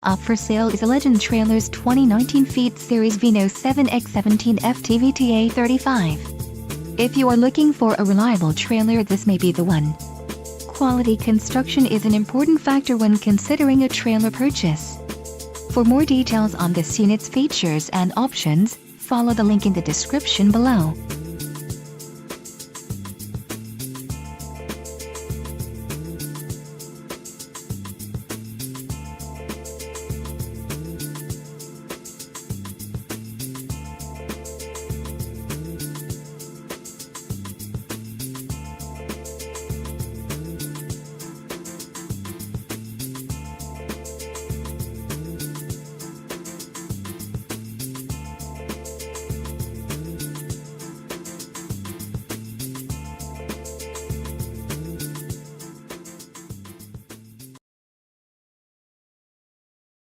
Up for sale is a Legend Trailers 2019 Feet Series Vino 7X17FTVTA35. If you are looking for a reliable trailer, this may be the one. Quality construction is an important factor when considering a trailer purchase. For more details on this unit's features and options, follow the link in the description below.